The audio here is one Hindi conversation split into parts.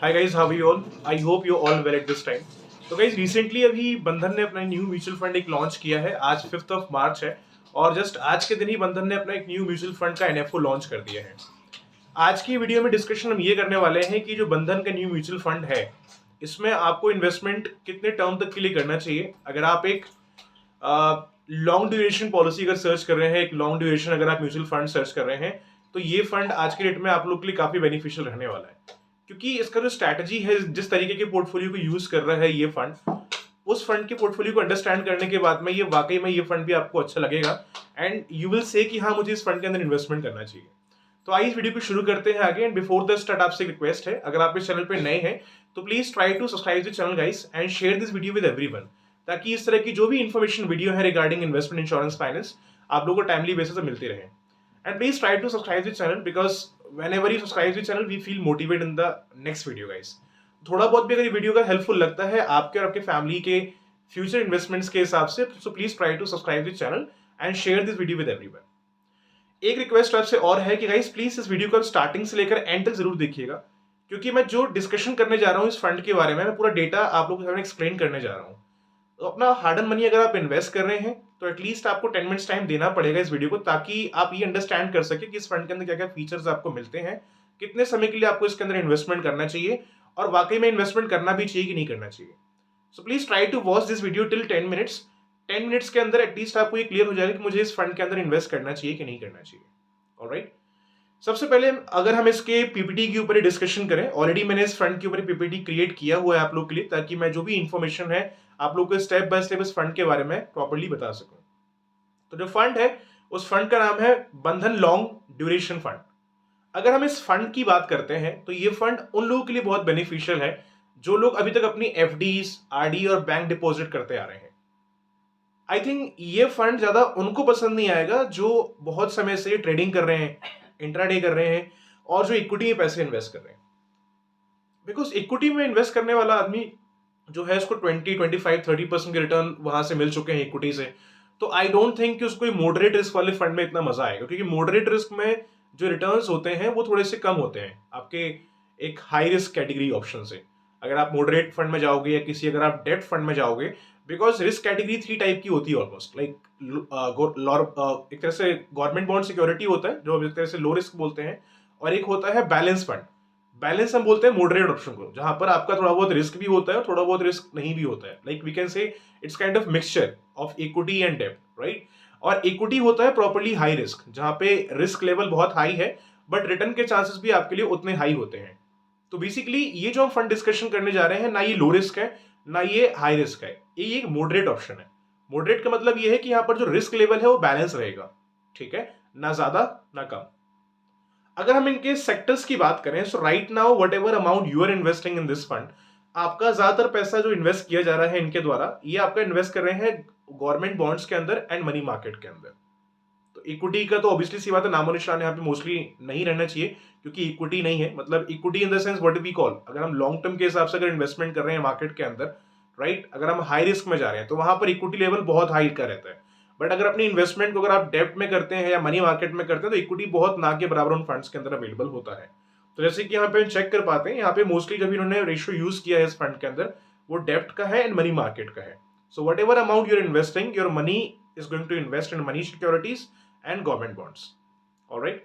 Hi guys, how are you all? I hope you all well at this time. तो गाइस, रिसेंटली अभी बंधन ने अपना न्यू म्यूचुअल फंड एक लॉन्च किया है। आज 5th ऑफ मार्च है और जस्ट आज के दिन ही बंधन ने अपना एक न्यू म्यूचुअल फंड का एनएफओ लॉन्च कर दिया है। आज की वीडियो में डिस्कशन हम ये करने वाले हैं कि जो बंधन का न्यू म्यूचुअल फंड है, इसमें आपको इन्वेस्टमेंट कितने टर्म तक के लिए करना चाहिए। अगर आप एक लॉन्ग ड्यूरेशन पॉलिसी अगर सर्च कर रहे हैं, एक लॉन्ग ड्यूरेशन अगर आप म्यूचुअल फंड सर्च कर रहे हैं, तो ये फंड आज के डेट में आप लोग के लिए काफी बेनिफिशियल रहने वाला है। क्योंकि इसका जो स्ट्रैटेजी है, जिस तरीके के पोर्टफोलियो को यूज कर रहा है ये फंड, उस फंड के पोर्टफोलियो को अंडरस्टैंड करने के बाद में ये वाकई में ये फंड भी आपको अच्छा लगेगा एंड यू विल से कि हाँ, मुझे इस फंड के अंदर इन्वेस्टमेंट करना चाहिए। तो आइए इस वीडियो को शुरू करते हैं आगे। एंड बिफोर द स्टार्ट आपसे एक रिक्वेस्ट है, अगर आप इस चैनल पे नए हैं तो please try to subscribe the channel guys and share this video with everyone, ताकि इस तरह की जो भी इन्फॉर्मेशन वीडियो है रिगार्डिंग इन्वेस्टमेंट, इंश्योरेंस, फाइनेंस, आप लोगों को टाइमली बेसिस पे मिलती रहे। And please try to subscribe the channel because whenever you subscribe the channel, we feel motivated in the next video, guys. थोड़ा बहुत भी अगर ये वीडियो का हेल्पफुल लगता है आपके और आपके फैमिली के फ्यूचर इन्वेस्टमेंट्स के हिसाब से, so please try to subscribe this channel and share this video with everyone. एक रिक्वेस्ट आपसे और है कि गाइस, प्लीज इस वीडियो को स्टार्टिंग से लेकर एंड तक जरूर देखिएगा, क्योंकि मैं जो डिस्कशन करने जा रहा हूँ इस फंड के बारे में, मैं पूरा डेटा आप लोगों के सामने एक्सप्लेन करने जा रहा हूँ। तो अपना हार्ड एंड मनी अगर आप इन्वेस्ट कर रहे हैं तो एटलीस्ट आपको 10 मिनट्स टाइम देना पड़ेगा इस वीडियो को, ताकि आप ये अंडरस्टैंड कर सके कि इस फंड के अंदर क्या क्या फीचर्स आपको मिलते हैं, कितने समय के लिए आपको इसके अंदर इन्वेस्टमेंट करना चाहिए और वाकई में इन्वेस्टमेंट करना भी चाहिए कि नहीं करना चाहिए। So please try to watch this video till 10 minutes. 10 minutes के अंदर एटलीस्ट आपको ये क्लियर हो जाएगा कि मुझे इस फंड के अंदर इन्वेस्ट करना चाहिए कि नहीं करना चाहिए। ऑलराइट, सबसे पहले अगर हम इसके पीपीटी के ऊपर डिस्कशन करें, ऑलरेडी मैंने इस फंड के ऊपर पीपीटी क्रिएट किया हुआ है आप लोग के लिए, ताकि मैं जो भी इंफॉर्मेशन है आप लोग को स्टेप बाय स्टेप इस फंड के बारे में प्रॉपर्ली बता सकूं। तो जो फंड है उस फंड का नाम है बंधन लॉन्ग ड्यूरेशन फंड। अगर हम इस फंड की बात करते हैं तो ये फंड उन लोगों के लिए बहुत बेनिफिशियल है जो लोग अभी तक अपनी एफडीज, आरडी और बैंक डिपॉजिट करते आ रहे हैं। आई थिंक ये फंड ज्यादा उनको पसंद नहीं आएगा जो बहुत समय से ट्रेडिंग कर रहे हैं, इंट्राडे कर रहे हैं और जो इक्विटी में पैसे इन्वेस्ट कर रहे हैं। बिकॉज इक्विटी में इन्वेस्ट करने वाला आदमी जो है उसको 20, 25, 30% के रिटर्न वहां से मिल चुके हैं इक्विटी से। तो आई डोंट थिंक कि उसको मॉडरेट रिस्क वाले फंड में इतना मजा आएगा, क्योंकि मॉडरेट रिस्क में जो रिटर्न्स होते हैं वो थोड़े से कम होते हैं आपके एक हाई रिस्क कैटेगरी ऑप्शन से। अगर आप मॉडरेट फंड में जाओगे या किसी अगर आप डेट फंड में जाओगे, बिकॉज रिस्क कैटेगरी 3 टाइप की होती है ऑलमोस्ट, लाइक एक तरह से गवर्नमेंट बॉन्ड सिक्योरिटी होता है जो एक तरह से लो रिस्क बोलते हैं, और एक होता है बैलेंस फंड। बैलेंस हम बोलते हैं मॉडरेट ऑप्शन को, जहां पर आपका थोड़ा बहुत रिस्क भी होता है और थोड़ा बहुत रिस्क नहीं भी होता है। Like we can say it's kind of mixture of equity and डेब्ट, राइट। और इक्विटी होता है प्रॉपर्ली हाई रिस्क, जहां पे रिस्क लेवल बहुत हाई है बट रिटर्न के चांसेस भी आपके लिए उतने हाई होते हैं। तो बेसिकली ये जो हम फंड डिस्कशन करने जा रहे हैं, ना ये लो रिस्क है ना ये हाई रिस्क है, ये एक मॉडरेट ऑप्शन है। मॉडरेट का मतलब ये है कि यहाँ पर जो रिस्क लेवल है वो बैलेंस रहेगा, ठीक है, ना ज्यादा ना कम। अगर हम इनके सेक्टर्स की बात करें, so right now whatever amount you are investing in this fund, आपका ज्यादातर पैसा जो इन्वेस्ट किया जा रहा है इनके द्वारा, ये आपका इन्वेस्ट कर रहे हैं गवर्नमेंट बॉन्ड्स के अंदर एंड मनी मार्केट के अंदर। तो इक्विटी का तो ऑब्वियसली सी बात है, नामो निशान यहाँ पे मोस्टली नहीं रहना चाहिए, क्योंकि इक्विटी नहीं है। मतलब equity in the sense what we call, अगर हम लॉन्ग टर्म के हिसाब से अगर इन्वेस्टमेंट कर रहे हैं मार्केट के अंदर, राइट, अगर हम हाई रिस्क में जा रहे हैं तो वहां पर इक्विटी लेवल बहुत हाई का रहता है। बट अगर अपनी इन्वेस्टमेंट को अगर आप डेब्ट में करते हैं या मनी मार्केट में करते हैं, तो इक्विटी बहुत ना के बराबर उन फंड्स के अंदर अवेलेबल होता है। तो जैसे कि यहाँ पे चेक कर पाते हैं, यहाँ पे मोस्टली जब इन्होंने रेशियो यूज किया है इस फंड के अंदर, वो डेब्ट का है एंड मनी मार्केट का है। So whatever amount you're investing, your money is going to invest in money securities and government bonds. Alright,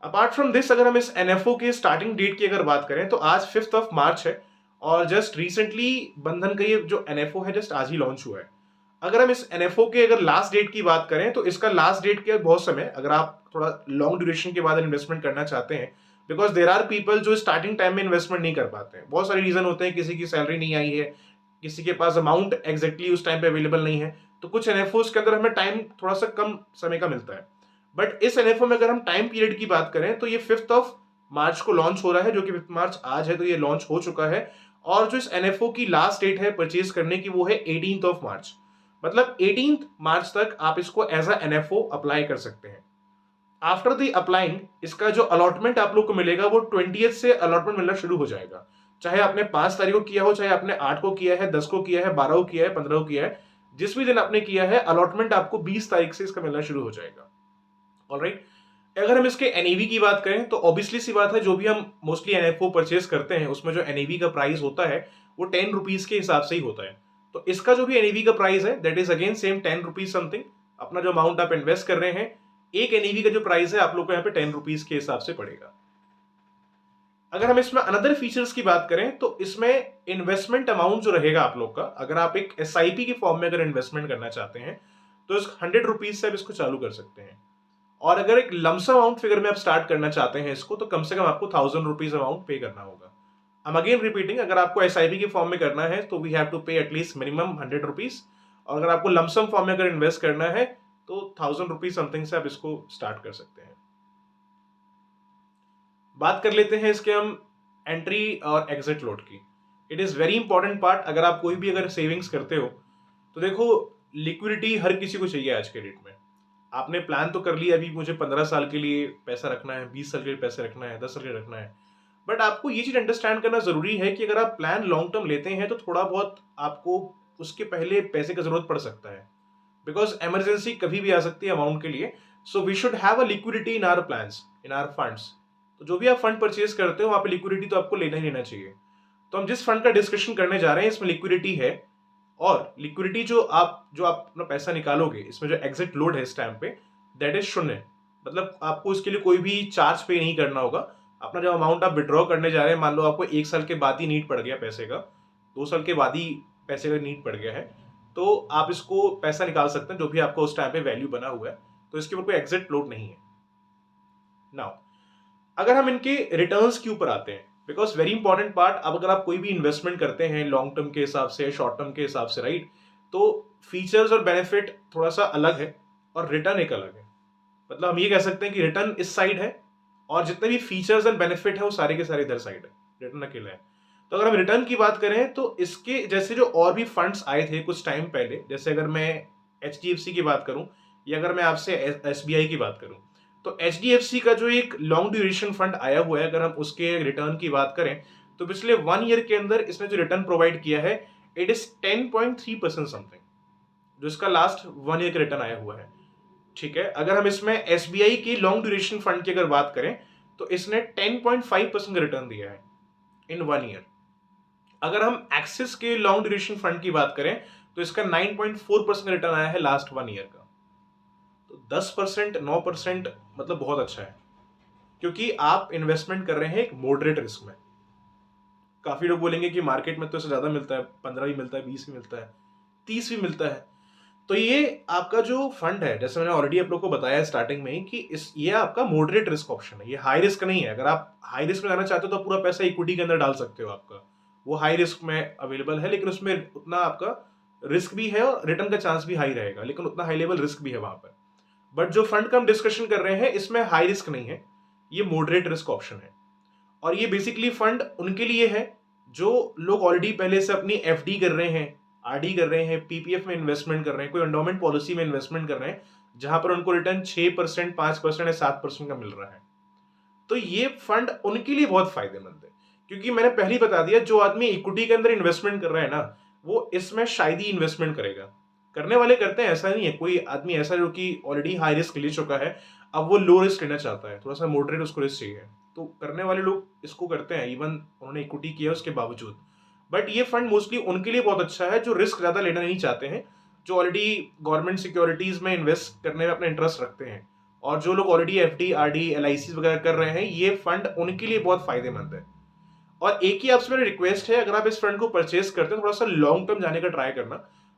apart from this, अगर हम इस एनएफओ के स्टार्टिंग डेट की अगर बात करें तो आज 5th ऑफ मार्च है और जस्ट रिसेंटली बंधन का ये जो एनएफओ है जस्ट आज ही लॉन्च हुआ है। अगर हम इस एनएफओ के अगर लास्ट डेट की बात करें तो इसका लास्ट डेट के बहुत समय, अगर आप थोड़ा लॉन्ग ड्यूरेशन के बाद इन्वेस्टमेंट करना चाहते हैं, बिकॉज देर आर पीपल जो स्टार्टिंग टाइम में इन्वेस्टमेंट नहीं कर पाते हैं, बहुत सारे रीजन होते हैं, किसी की सैलरी नहीं आई है, किसी के पास अमाउंट एग्जैक्टली उस टाइम पे अवेलेबल नहीं है, तो कुछ एनएफओ के अंदर हमें टाइम थोड़ा सा कम समय का मिलता है। बट इस एनएफओ में अगर हम टाइम पीरियड की बात करें तो ये 5th ऑफ मार्च को लॉन्च हो रहा है, जो कि 5th मार्च आज है, तो ये लॉन्च हो चुका है। और जो इस एनएफओ की लास्ट डेट है परचेज करने की, वो है 18th ऑफ मार्च। मतलब 18th मार्च तक आप इसको एज अ एनएफओ अप्लाई कर सकते हैं। आफ्टर द अप्लाइंग, इसका जो अलॉटमेंट आप लोग को मिलेगा वो 20th से अलॉटमेंट मिलना शुरू हो जाएगा। चाहे आपने 5 तारीख को किया हो, चाहे आपने 8 को किया है, 10 को किया है, 12 को किया है, 15 को किया है, जिस भी दिन आपने किया है, अलॉटमेंट आपको 20 तारीख से इसका मिलना शुरू हो जाएगा। ऑलराइट, अगर हम इसके एनएवी की बात करें तो ऑब्वियसली सी बात है, जो भी हम मोस्टली एनएफओ परचेज करते हैं उसमें जो एनएवी का प्राइस होता है वो 10 रुपीज के हिसाब से ही होता है। तो इसका जो भी एनएवी का प्राइस है that is again same 10 rupees something. अपना जो अमाउंट आप इन्वेस्ट कर रहे हैं, एक एनएवी का जो प्राइस है आप लोग को यहाँ पे 10 रुपीज के हिसाब से पड़ेगा। अगर हम इसमें अनदर फीचर्स की बात करें तो इसमें इन्वेस्टमेंट अमाउंट जो रहेगा आप लोग का, अगर आप एक एसआईपी की फॉर्म में अगर इन्वेस्टमेंट करना चाहते हैं तो इस 100 रुपीज से आप इसको चालू कर सकते हैं। और अगर एक लमसम अमाउंट फिगर में आप स्टार्ट करना चाहते हैं इसको, तो कम से कम आपको 1000 रुपीज अमाउंट पे करना होगा। I'm अगेन रिपीटिंग, अगर आपको एसआईपी की फॉर्म में करना है तो वी हैव टू पे एटलीस्ट मिनिमम 100 रुपीज, और अगर आपको लमसम फॉर्म में अगर इन्वेस्ट करना है तो 1000 रुपीज समथिंग से आप इसको स्टार्ट कर सकते हैं। बात कर लेते हैं इसके हम एंट्री और एग्जिट लोड की। It is very important part. अगर आप कोई भी अगर सेविंग्स करते हो तो देखो, लिक्विडिटी हर किसी को चाहिए आज के डेट में। आपने प्लान तो कर लिया अभी मुझे 15 साल के लिए पैसा रखना है, 20 साल के लिए पैसा रखना है, 10 साल के लिए रखना है, बट आपको ये चीज अंडरस्टैंड करना जरूरी है कि अगर आप प्लान लॉन्ग टर्म लेते हैं तो थोड़ा बहुत आपको उसके पहले पैसे की जरूरत पड़ सकता है, बिकॉज इमरजेंसी कभी भी आ सकती है अमाउंट के लिए। So we should have a liquidity in our plans, in our funds. तो जो भी आप फंड परचेज करते हो वहां पे लिक्विडिटी तो आपको लेना ही लेना चाहिए। तो हम जिस फंड का डिस्कशन करने जा रहे हैं इसमें लिक्विडिटी है, और लिक्विडिटी जो आप अपना पैसा निकालोगे इसमें जो एग्जिट लोड है इस टाइम पे दैट इज शून्य। मतलब आपको इसके लिए कोई भी चार्ज पे नहीं करना होगा। अपना जो अमाउंट आप विड्रॉ करने जा रहे हैं, मान लो आपको 1 साल के बाद ही नीड पड़ गया पैसे का, 2 साल के बाद ही पैसे का नीड पड़ गया है, तो आप इसको पैसा निकाल सकते हैं जो भी आपका उस टाइम पे वैल्यू बना हुआ है। तो इसके ऊपर कोई एग्जिट लोड नहीं है। नाउ अगर हम इनके रिटर्न्स के ऊपर आते हैं, बिकॉज वेरी इंपॉर्टेंट पार्ट, अब अगर आप कोई भी इन्वेस्टमेंट करते हैं लॉन्ग टर्म के हिसाब से, शॉर्ट टर्म के हिसाब से, राइट, तो फीचर्स और बेनिफिट थोड़ा सा अलग है और रिटर्न एक अलग है। मतलब हम ये कह सकते हैं कि रिटर्न इस साइड है और जितने भी फीचर्स एंड बेनिफिट है वो सारे के सारे इधर साइड है, रिटर्न अकेला है। तो अगर हम रिटर्न की बात करें तो इसके जैसे जो और भी फंड्स आए थे कुछ टाइम पहले, जैसे अगर मैं HDFC की बात करूं या अगर मैं आपसे SBI की बात करूं, तो HDFC का जो एक लॉन्ग ड्यूरेशन फंड आया हुआ है, अगर हम उसके रिटर्न की बात करें तो पिछले 1 ईयर के अंदर इसने जो रिटर्न प्रोवाइड किया है इट इज 10.3% समथिंग, जो इसका लास्ट 1 ईयर का रिटर्न आया हुआ है। ठीक है, अगर हम इसमें SBI की लॉन्ग ड्यूरेशन फंड की अगर बात करें तो इसने 10.5% का रिटर्न दिया है इन 1 ईयर। अगर हम एक्सिस के लॉन्ग ड्यूरेशन फंड की बात करें तो इसका 9.4% का रिटर्न आया है लास्ट 1 ईयर का। तो 10%, 9% मतलब बहुत अच्छा है, क्योंकि आप इन्वेस्टमेंट कर रहे हैं एक मॉडरेट रिस्क में। काफी लोग बोलेंगे कि मार्केट में तो इससे ज्यादा मिलता है, 15 भी मिलता है, 20 भी मिलता है, 30 भी मिलता है। तो ये आपका जो फंड है, जैसे मैंने ऑलरेडी आप लोग को बताया स्टार्टिंग में ही कि ये आपका मॉडरेट रिस्क ऑप्शन है, ये हाई रिस्क नहीं है। अगर आप हाई रिस्क में जाना चाहते हो तो पूरा पैसा इक्विटी के अंदर डाल सकते हो, आपका वो हाई रिस्क में अवेलेबल है, लेकिन उसमें उतना आपका रिस्क भी है और रिटर्न का चांस भी हाई रहेगा, लेकिन उतना हाई लेवल रिस्क भी है वहां पर। बट जो फंड का हम डिस्कशन कर रहे हैं इसमें हाई रिस्क नहीं है, ये मॉडरेट रिस्क ऑप्शन है। और ये बेसिकली फंड उनके लिए है जो लोग ऑलरेडी पहले से अपनी FD कर रहे हैं, RD कर रहे हैं, PPF में इन्वेस्टमेंट कर रहे हैं, कोई एंडोमेंट पॉलिसी में इन्वेस्टमेंट कर रहे हैं जहां पर उनको रिटर्न 6%, 5% या 7% का मिल रहा है। तो ये फंड उनके लिए बहुत फायदेमंद है, क्योंकि मैंने पहले ही बता दिया, जो आदमी इक्विटी के अंदर इन्वेस्टमेंट कर रहा है ना, वो इसमें शायद ही इन्वेस्टमेंट करेगा। करने वाले करते हैं, ऐसा नहीं है। कोई आदमी ऐसा जो कि ऑलरेडी हाई रिस्क ले चुका है, अब वो लो रिस्क लेना चाहता है, थोड़ा सा मॉडरेट उसको रिस्क चाहिए, तो करने वाले लोग इसको करते हैं, इवन उन्होंने इक्विटी किया उसके बावजूद। बट ये फंड मोस्टली उनके लिए बहुत अच्छा है जो रिस्क ज्यादा लेना नहीं चाहते हैं, जो ऑलरेडी गवर्नमेंट सिक्योरिटीज में इन्वेस्ट करने में अपना इंटरेस्ट रखते हैं, और जो लोग ऑलरेडी FD, RD, LIC वगैरह कर रहे हैं, ये फंड उनके लिए बहुत फायदेमंद है। और एक ही आपसे मेरी रिक्वेस्ट है, अगर आप इस फंड को परचेज करते हैं थोड़ा सा लॉन्ग टर्म जाने का ट्राई करना,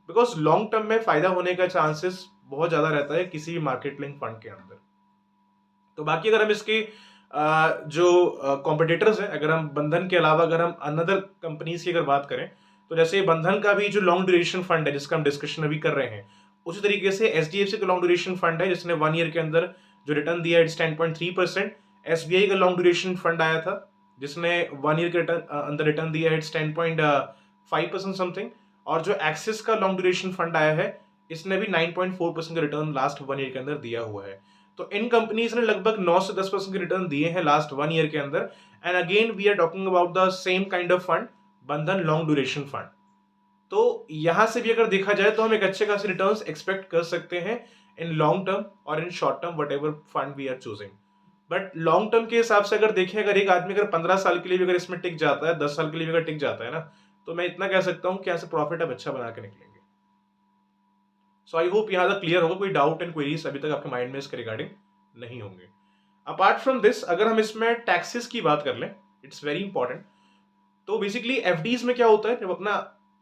बिकॉज लॉन्ग टर्म में फायदा होने का चांसेस बहुत ज्यादा रहता है किसी भी मार्केट लिंक फंड के अंदर। तो बाकी अगर हम इसके जो कॉम्पिटिटर्स हैं, अगर हम बंधन के अलावा अगर हम अनदर कंपनीज की अगर बात करें, तो जैसे बंधन का भी जो लॉन्ग ड्यूरेशन फंड है जिसका हम डिस्कशन अभी कर रहे हैं, उसी तरीके से HDFC का लॉन्ग ड्यूरेशन फंड है जिसने 1 ईयर के अंदर जो रिटर्न दिया इट्स 10.3%। SBI का लॉन्ग ड्यूरेशन फंड आया था जिसने 1 ईयर के अंदर रिटर्न दिया इट्स 10.5% समथिंग, और जो एक्सिस का लॉन्ग ड्यूरेशन फंड आया है इसने भी 9.4% का रिटर्न लास्ट 1 ईयर के अंदर दिया हुआ है। तो इन कंपनीज ने लगभग 9 से 10% के रिटर्न दिए हैं लास्ट 1 ईयर के अंदर। And again we are talking about the same kind of fund, Bandhan long duration fund. तो यहां से भी अगर देखा जाए तो हम एक अच्छे खासे रिटर्न्स एक्सपेक्ट कर सकते हैं इन लॉन्ग टर्म और in short term, whatever fund we are choosing. But long term के हिसाब से अगर देखें, अगर एक आदमी अगर 15 साल के लिए भी अगर इसमें टिक जाता है, 10 साल के लिए भी अगर टिक जाता है ना, तो मैं इतना कह सकता हूँ कि यहाँ से प्रॉफिट आप अच्छा बना के निकलेंगे। सो आई होप यहाँ तक क्लियर होगा, कोई डाउट एंड क्वेरीज अभी तक आपके माइंड में इसके रिगार्डिंग नहीं होंगे। अपार्ट फ्रॉम दिस, अगर हम इसमें टैक्सेस की बात कर लें, इट्स वेरी इंपॉर्टेंट। तो बेसिकली एफडीज में क्या होता है, जब अपना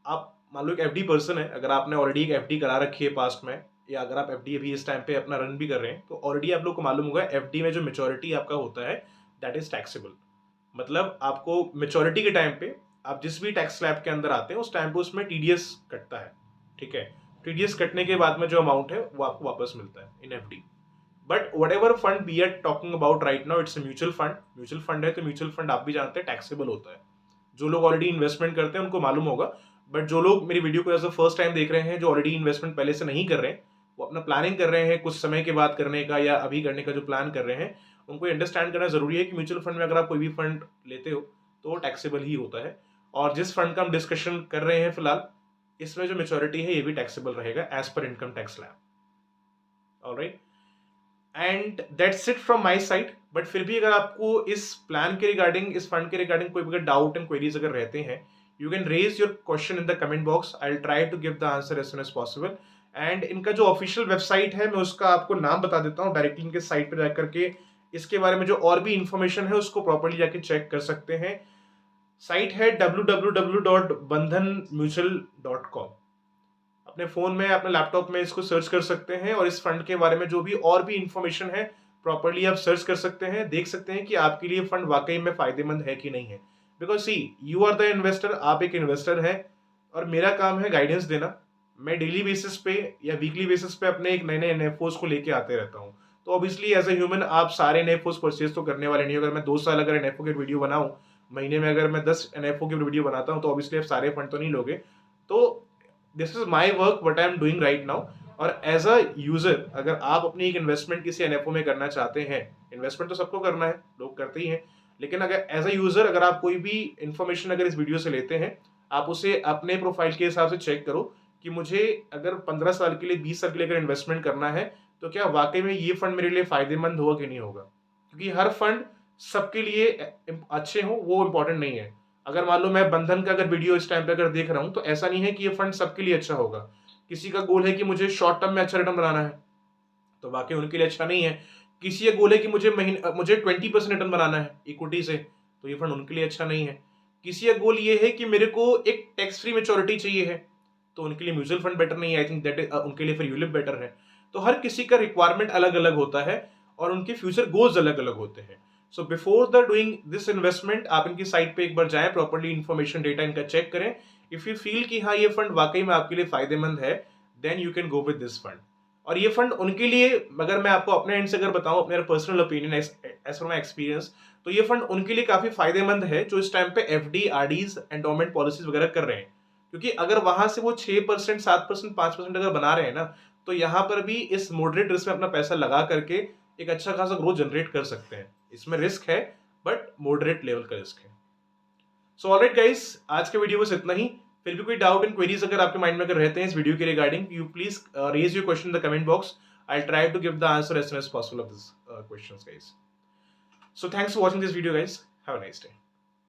आप मान लो एक एफडी पर्सन है, अगर आपने ऑलरेडी एक एफडी करा रखी है पास्ट में, या अगर आप एफडी अभी इस टाइम पे अपना रन भी कर रहे हैं, तो ऑलरेडी आप लोग को मालूम होगा एफडी में जो मेच्योरिटी आपका होता है दैट इज टैक्सेबल। मतलब आपको मेच्योरिटी के टाइम पे आप जिस भी टैक्स स्लैब के अंदर आते हैं उस टाइम पे उसमें टीडीएस कटता है, ठीक है। टीडीएस कटने के बाद में जो अमाउंट है वो आपको वापस मिलता है in FD. But whatever fund we are talking about right now, it's mutual fund. Mutual fund है तो म्यूचुअल फंड आप भी जानते हैं टैक्सेबल होता है। जो लोग ऑलरेडी इन्वेस्टमेंट करते हैं उनको मालूम होगा, बट जो लोग मेरी वीडियो को एज अ फर्स्ट टाइम देख रहे हैं, जो ऑलरेडी इन्वेस्टमेंट पहले से नहीं कर रहे हैं, वो अपना प्लानिंग कर रहे हैं कुछ समय के बाद करने का या अभी करने का जो प्लान कर रहे हैं, उनको अंडरस्टैंड करना जरूरी है कि म्यूचुअल फंड में अगर आप कोई भी फंड लेते हो तो वो टैक्सेबल ही होता है। और जिस फंड का हम डिस्कशन कर रहे हैं फिलहाल, इसमें जो मेच्योरिटी है ये भी टैक्सेबल रहेगा as per income tax slab. Alright, and that's it from my side. But फिर भी अगर आपको इस प्लान के रिगार्डिंग, इस फंड के रिगार्डिंग कोई अगर डाउट एंड क्वेरीज अगर रहते हैं, you can raise your question in the comment box. I will try to give the answer as soon as possible. And इनका जो ऑफिशियल वेबसाइट है मैं उसका आपको नाम बता देता हूँ, डायरेक्टली इनके साइट पर जाकर के इसके बारे में जो और भी इंफॉर्मेशन है उसको प्रॉपर्ली जाके चेक कर सकते हैं। साइट है www.bandhanmutual.com। अपने फोन में, अपने लैपटॉप में इसको सर्च कर सकते हैं और इस फंड के बारे में जो भी और भी इंफॉर्मेशन है प्रॉपर्ली आप सर्च कर सकते हैं, देख सकते हैं कि आपके लिए फंड वाकई में फायदेमंद है कि नहीं है। Because see, you are the investor, आप एक इन्वेस्टर हैं और मेरा काम है गाइडेंस देना। मैं डेली बेसिस पे या वीकली बेसिस पे अपने एक नए नए एनएफओस को लेके आते रहता हूँ। तो ऑब्वियसली एज ए ह्यूमन आप सारे एनएफओस परचेज तो करने वाले नहीं। अगर मैं 2 साल अगर एनएफओ की वीडियो बनाऊं, महीने में अगर मैं 10 एनएफओ की वीडियो बनाता हूं, तो ऑब्वियसली आप सारे फंड तो नहीं लोगे। तो this is my work what I am doing right now. और एज अ यूजर अगर आप अपनी एक इन्वेस्टमेंट किसी एनएफओ में करना चाहते हैं, इन्वेस्टमेंट तो सबको करना है, लोग करते ही हैं, लेकिन अगर एज अ यूजर अगर आप कोई भी इंफॉर्मेशन अगर इस वीडियो से लेते हैं, आप उसे अपने प्रोफाइल के हिसाब से चेक करो कि मुझे अगर 15 साल के लिए, 20 साल के लिए अगर इन्वेस्टमेंट करना है तो क्या वाकई में ये फंड मेरे लिए फायदेमंद होगा कि नहीं होगा। क्योंकि हर फंड सबके लिए अच्छे हो वो इंपॉर्टेंट नहीं है। अगर मान लो मैं बंधन का अगर वीडियो इस टाइम पे अगर देख रहा हूं, तो ऐसा नहीं है कि ये फंड सबके लिए अच्छा होगा। किसी का गोल है कि मुझे शॉर्ट टर्म में अच्छा रिटर्न बनाना है, तो वाकई उनके लिए अच्छा नहीं है। किसी का गोल है कि मुझे 20% रिटर्न बनाना है इक्विटी से, तो ये फंड उनके लिए अच्छा नहीं है। किसी का गोल ये है कि मेरे को एक टैक्स फ्री मेच्योरिटी चाहिए है, तो उनके लिए म्यूचुअल फंड बेटर नहीं है। आई थिंक दैट उनके लिए फिर यूलिप बेटर है। तो हर किसी का रिक्वायरमेंट अलग अलग होता है और उनके फ्यूचर गोल्स अलग अलग होते हैं। So before the doing this investment आप इनकी साइट पे एक बार जाएं, प्रॉपर्ली इन्फॉर्मेशन डेटा इनका चेक करें। इफ यू फील कि हाँ ये फंड वाकई में आपके लिए फायदेमंद है, then you can go with this fund. और ये फंड उनके लिए, अगर मैं आपको अपने एंड से अगर बताऊं, अपने personal opinion as per my experience, तो ये फंड उनके लिए काफी फायदेमंद है जो इस टाइम पे एफडी, आरडीज, एंडोमेंट पॉलिसीज वगैरह कर रहे हैं। क्योंकि अगर वहां से वो 6%, 7%, 5% अगर बना रहे हैं ना, तो यहाँ पर भी इस मॉडरेट रिस्क में अपना पैसा लगा करके एक अच्छा खासा ग्रोथ जनरेट कर सकते हैं। इसमें रिस्क है बट मॉडरेट लेवल का रिस्क है। सो ऑलराइट गाइस, आज के वीडियो बस इतना ही। फिर भी कोई डाउट एंड क्वेरीज अगर आपके माइंड में अगर रहते हैं इस वीडियो के regarding, you please raise your question in the comment box. I try to give the answer as soon as possible of this questions guys. So thanks for watching this video guys, have a nice day.